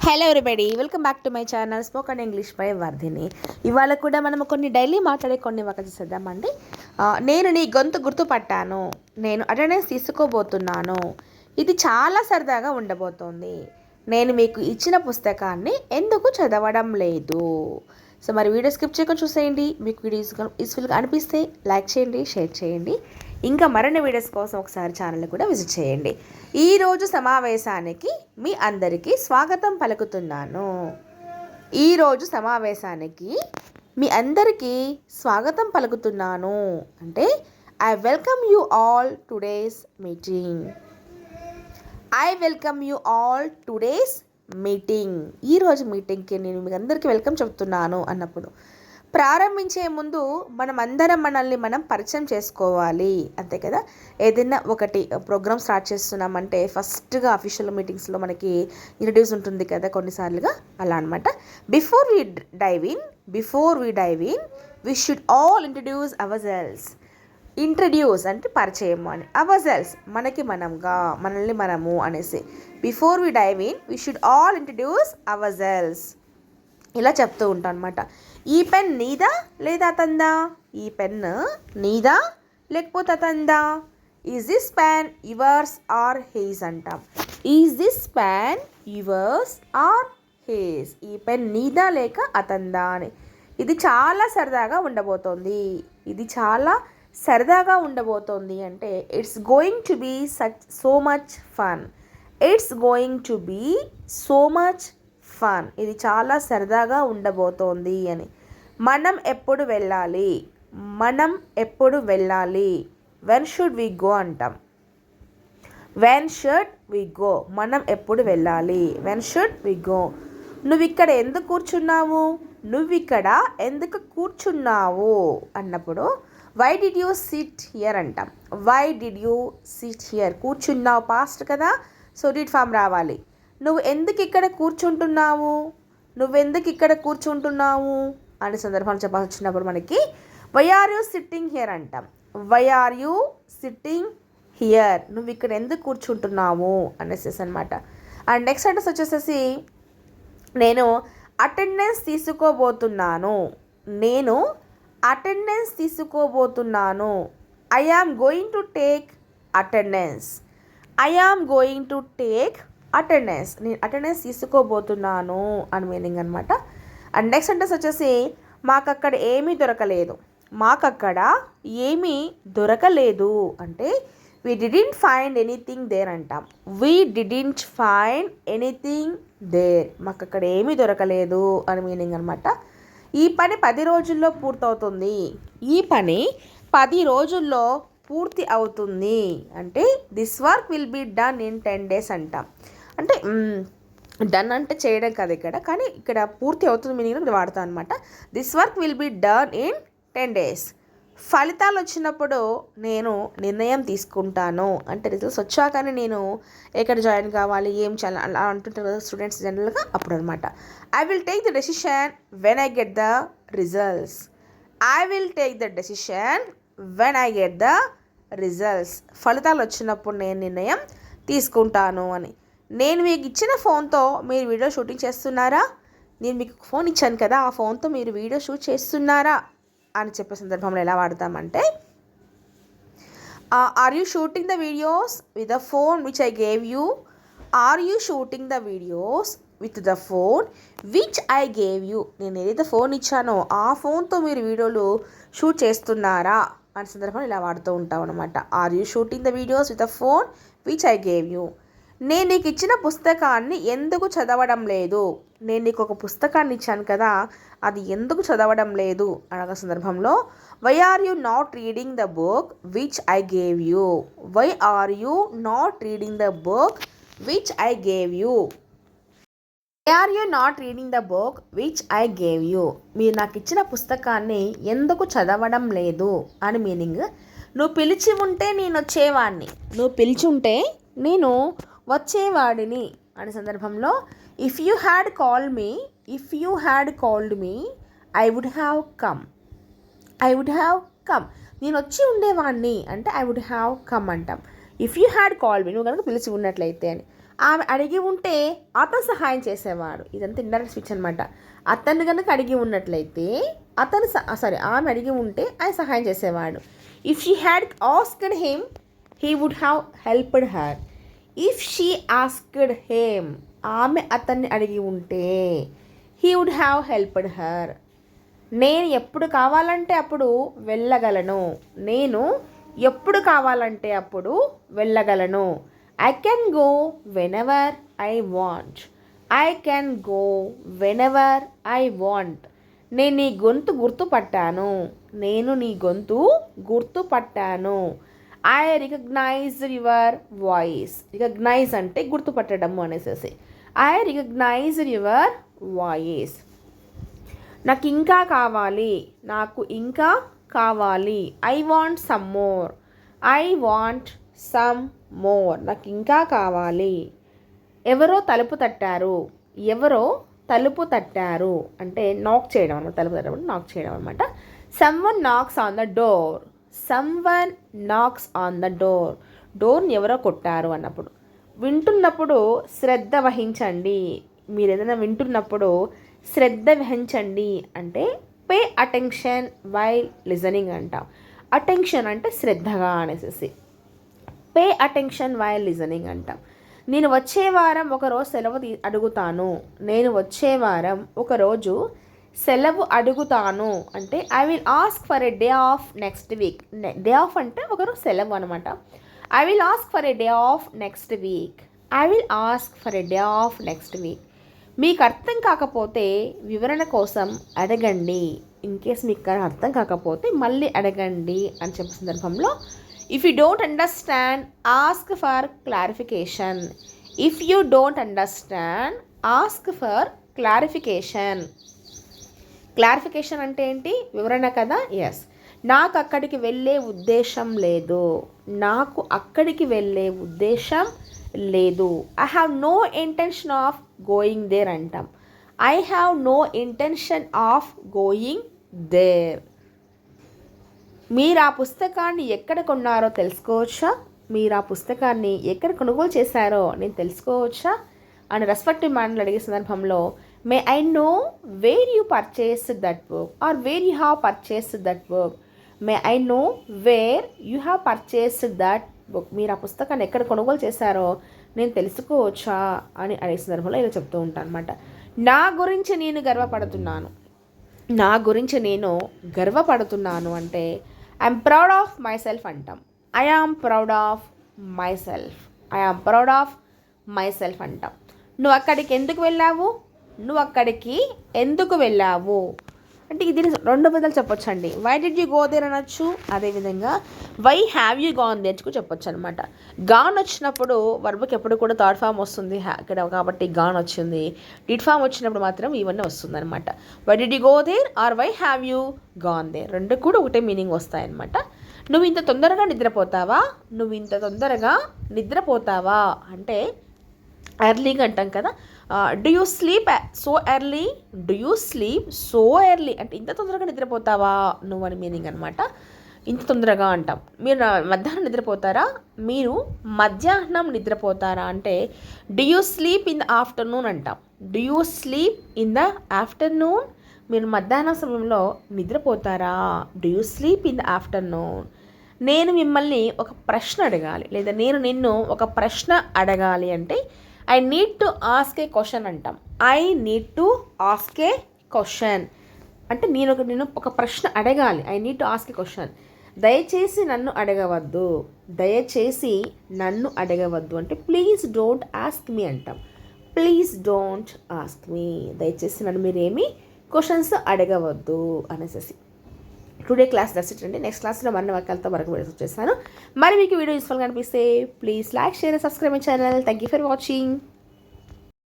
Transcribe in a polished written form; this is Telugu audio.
Hello everybody, welcome back to my channel spoken English by Vardhini. ఇవాళ కూడా మనం కొన్ని డైలీ మాట్లాడే కొన్ని వాక్యాలు చేద్దామండి. నేను నీ గొంతు గుర్తుపట్టాను, నేను అటెండెన్స్ తీసుకోబోతున్నాను. ఇది చాలా సరదాగా ఉండబోతోంది. నేను మీకు ఇచ్చిన పుస్తకాన్ని ఎందుకు చదవడం లేదు. సో మరి వీడియో స్కిప్ చేయకుండా చూసేయండి. మీకు వీడియోస్ యూస్ఫుల్గా అనిపిస్తే లైక్ చేయండి, షేర్ చేయండి. ఇంకా మరిన్ని వీడియోస్ కోసం ఒకసారి ఛానల్ని కూడా విజిట్ చేయండి. ఈరోజు సమావేశానికి మీ అందరికీ స్వాగతం పలుకుతున్నాను. ఈరోజు సమావేశానికి మీ అందరికీ స్వాగతం పలుకుతున్నాను అంటే I welcome you all today's meeting. I welcome you all today's meeting. ఈరోజు మీటింగ్కి నేను మీ అందరికీ వెల్కమ్ చెప్తున్నాను అన్నప్పుడు ప్రారంభించే ముందు మనల్ని మనం పరిచయం చేసుకోవాలి, అంతే కదా. ఏదైనా ఒకటి ప్రోగ్రామ్ స్టార్ట్ చేస్తున్నామంటే ఫస్ట్గా అఫీషియల్ మీటింగ్స్లో మనకి ఇంట్రడ్యూస్ ఉంటుంది కదా కొన్నిసార్లుగా, అలా అనమాట. Before we dive in we should all introduce ourselves. Introduce అంటే పరిచయం అని, అవర్ సెల్స్ మనల్ని మనము అనేసి. Before we dive in we should all introduce ourselves, ఇలా చెప్తూ ఉంటాం అనమాట. ఈ పెన్ నీదా లేదా అతందా? ఈ పెన్ నీదా లేకపోతే అతందా? Is this pen yours or his అంటాం. Is this pen yours or his. ఈ పెన్ నీదా లేక అతందా అని. ఇది చాలా సరదాగా ఉండబోతోంది అంటే it's going to be so much fun. It's going to be so much fun. ఇది చాలా సరదాగా ఉండబోతోంది అని. మనం ఎప్పుడు వెళ్ళాలి? వెన్ షుడ్ వి గో అంటాం. వెన్ షుడ్ వి గో, మనం ఎప్పుడు వెళ్ళాలి. When should we go. నువ్వు ఇక్కడ ఎందుకు కూర్చున్నావు అన్నప్పుడు why did you sit here అంటాం. Why did you sit here, కూర్చున్నావు పాస్ట్ కదా, సో డిడ్ ఫామ్ రావాలి. నువ్వు ఎందుకు ఇక్కడ కూర్చుంటున్నావు అనే సందర్భాలు చెప్పాల్సి వచ్చినప్పుడు మనకి why are you sitting here అంటాం. Why are you sitting here, నువ్వు ఇక్కడ ఎందుకు కూర్చుంటున్నావు అనేసి అనమాట. అండ్ నెక్స్ట్ అడ్రస్ వచ్చేసేసి నేను అటెండెన్స్ తీసుకోబోతున్నాను. I am going to take attendance. నేను అటెండెన్స్ తీసుకోబోతున్నాను అని మీనింగ్ అనమాట. అండ్ నెక్స్ట్ సెంటెన్స్ వచ్చేసి మాకు అక్కడ ఏమీ దొరకలేదు అంటే we didn't find anything there అంటాం. మాకు అక్కడ ఏమీ దొరకలేదు అని మీనింగ్ అనమాట. ఈ పని 10 రోజుల్లో పూర్తి అవుతుంది అంటే this work will be done in 10 days అంటాం. అంటే డన్ అంటే చేయడం కాదు ఇక్కడ, కానీ ఇక్కడ పూర్తి అవుతుంది మీనింగ్ వాడతాం అనమాట. This work will be done in 10 days. ఫలితాలు వచ్చినప్పుడు నేను నిర్ణయం తీసుకుంటాను అంటే రిజల్ట్స్ వచ్చాకనే నేను ఎక్కడ జాయిన్ కావాలి, ఏం చేయాలి అలా అంటుంటారు కదా స్టూడెంట్స్ జనరల్గా, అప్పుడు అనమాట. I will take the decision when I get the results. ఫలితాలు వచ్చినప్పుడు నేను నిర్ణయం తీసుకుంటాను అని. నేను మీకు ఇచ్చిన ఫోన్తో మీరు వీడియో షూటింగ్ చేస్తున్నారా? నేను మీకు ఫోన్ ఇచ్చాను కదా, ఆ ఫోన్తో మీరు వీడియో షూట్ చేస్తున్నారా అని చెప్పే సందర్భంలో ఎలా వాడతామంటే are you shooting the videos with the phone which I gave you? నేను ఏదైతే ఫోన్ ఇచ్చానో ఆ ఫోన్తో మీరు వీడియోలు షూట్ చేస్తున్నారా అనే సందర్భంలో ఇలా వాడుతూ ఉంటాం అనమాట. Are you shooting the videos with the phone which I gave you? నేను నీకు ఇచ్చిన పుస్తకాన్ని ఎందుకు చదవడం లేదు? నేను నీకు ఒక పుస్తకాన్ని ఇచ్చాను కదా, అది ఎందుకు చదవడం లేదు అనే సందర్భంలో why are you not reading the book which I gave you? మీరు నాకు ఇచ్చిన పుస్తకాన్ని ఎందుకు చదవడం లేదు అని మీనింగ్. నువ్వు పిలిచి ఉంటే నేను వచ్చేవాడిని అనే సందర్భంలో if you had called me I would have come. నేను వచ్చి ఉండేవాడిని అంటే ఐ వుడ్ హ్యావ్ కమ్ అంటాం. If you had called me, నువ్వు కనుక పిలిచి ఉన్నట్లయితే అని. ఆమె అడిగి ఉంటే అతను సహాయం చేసేవాడు. ఇదంతా ఇండైరెక్ట్ స్పీచ్ అనమాట. అతను కనుక అడిగి ఉన్నట్లయితే ఆమె అడిగి ఉంటే ఆయన సహాయం చేసేవాడు. If she had asked him he would have helped her. If she asked him, ఆమె అతన్ని అడిగి ఉంటే he would have helped her. నేను ఎప్పుడు కావాలంటే అప్పుడు వెళ్ళగలను. నేను ఎప్పుడు కావాలంటే అప్పుడు వెళ్ళగలను. I can go whenever I want. I can go whenever I want. నేను నీ గొంతు గుర్తుపట్టాను. నేను నీ గొంతు గుర్తుపట్టాను. I recognize your voice. Recognise అంటే గుర్తుపట్టడము అనేసి. I recognize your voice. నాకు ఇంకా కావాలి. నాకు ఇంకా కావాలి. I want some more. I want some more. నాకు ఇంకా కావాలి. ఎవరో తలుపు తట్టారు. ఎవరో తలుపు తట్టారు అంటే నాక్ చేయడం అనమాట. తలుపు తట్టడం నాక్ చేయడం అనమాట. Someone knocks on the door. Someone knocks on the door. డోర్ని ఎవరో కొట్టారు అన్నప్పుడు. వింటున్నప్పుడు శ్రద్ధ వహించండి. మీరు ఏదైనా వింటున్నప్పుడు శ్రద్ధ వహించండి అంటే పే అటెన్షన్ వైల్ లిజనింగ్ అంటాం. అటెన్షన్ అంటే శ్రద్ధగా అనేసి. పే అటెన్షన్ వైల్ లిజనింగ్ అంటాం. నేను వచ్చే వారం ఒకరోజు సెలవు అడుగుతాను. నేను వచ్చే వారం ఒకరోజు సెలవు అడుగుతాను అంటే I will ask for a day of next week. Day of అంటే ఒకరోజు సెలవు అనమాట. I will ask for a day of next week. I will ask for a day of next week. మీకు అర్థం కాకపోతే వివరణ కోసం అడగండి. ఇన్ కేస్ మీకు అర్థం కాకపోతే మళ్ళీ అడగండి అని చెప్పే సందర్భంలో if you don't understand ask for clarification. If you don't understand ask for clarification. Clarification అంటే ఏంటి? వివరణ కదా. ఎస్. నాకు అక్కడికి వెళ్ళే ఉద్దేశం లేదు. నాకు అక్కడికి వెళ్ళే ఉద్దేశం లేదు. I have no intention of going there అంటాం. I have no intention of going there. మీరు ఆ పుస్తకాన్ని ఎక్కడ కొన్నారో తెలుసుకోవచ్చా? మీరు ఆ పుస్తకాన్ని ఎక్కడ కొనుగోలు చేశారో నేను తెలుసుకోవచ్చా అని రెస్పెక్టివ్ మ్యానర్లో అడిగే సందర్భంలో may I know where you purchased that book or where you have purchased that book. May I know where you have purchased that book. మీరు ఆ పుస్తకాన్ని ఎక్కడ కొనుగోలు చేశారో నేను తెలుసుకోవచ్చా అని అడిగే సందర్భంలో ఇలా చెప్తూ ఉంటాను అనమాట. నా గురించి నేను గర్వపడుతున్నాను. నా గురించి నేను గర్వపడుతున్నాను అంటే I'm proud of myself అంటాం. I am proud of myself. I am proud of myself అంటాం. నువ్వు అక్కడికి ఎందుకు వెళ్ళావు? నువ్వు అక్కడికి ఎందుకు వెళ్ళావు అంటే ఇది రెండు విధాలు చెప్పొచ్చు అండి. Why did you go there అనొచ్చు. అదేవిధంగా why have you gone there చెప్పొచ్చు అనమాట. గాన్ వచ్చినప్పుడు వర్బకి ఎప్పుడు కూడా థర్డ్ ఫామ్ వస్తుంది ఇక్కడ కాబట్టి గాన్ వచ్చింది. డిడ్ ఫామ్ వచ్చినప్పుడు మాత్రం ఇవన్నీ వస్తుంది అనమాట. Why did you go there or why have you gone there రెండు కూడా ఒకటే మీనింగ్ వస్తాయన్నమాట. నువ్వు ఇంత తొందరగా నిద్రపోతావా? నువ్వు ఇంత తొందరగా నిద్రపోతావా అంటే ఎర్లీగా అంటాం కదా. Do you sleep so early? Do you sleep so early అంటే ఇంత తొందరగా నిద్రపోతావా నువ్వు అని మీనింగ్ అనమాట. ఇంత తొందరగా అంటాం. మీరు మధ్యాహ్నం నిద్రపోతారా? మీరు మధ్యాహ్నం నిద్రపోతారా అంటే do you sleep in the afternoon అంటాం. Do you sleep in the afternoon. మీరు మధ్యాహ్నం సమయంలో నిద్రపోతారా? Do you sleep in the afternoon. నేను మిమ్మల్ని ఒక ప్రశ్న అడగాలి లేదా నేను నిన్ను ఒక ప్రశ్న అడగాలి అంటే I need to ask a question అంటాం. I need to ask a question అంటే నేను ఒక ప్రశ్న అడగాలి. I need to ask a question. దయచేసి నన్ను అడగవద్దు. దయచేసి నన్ను అడగవద్దు అంటే ప్లీజ్ డోంట్ ఆస్క్ మీ అంటాం. Please don't ask me. దయచేసి నన్ను మీరేమి క్వశ్చన్స్ అడగవద్దు అనేసి. టుడే క్లాస్ దట్స్ ఇట్ అండి. నెక్స్ట్ క్లాస్లో మరిన్ని వాక్యాలతో మరొక వీడియోస్ వచ్చేస్తాను. మరి మీకు వీడియో యూస్ఫుల్గా అనిపిస్తే please like share subscribe my channel. Thank you for watching.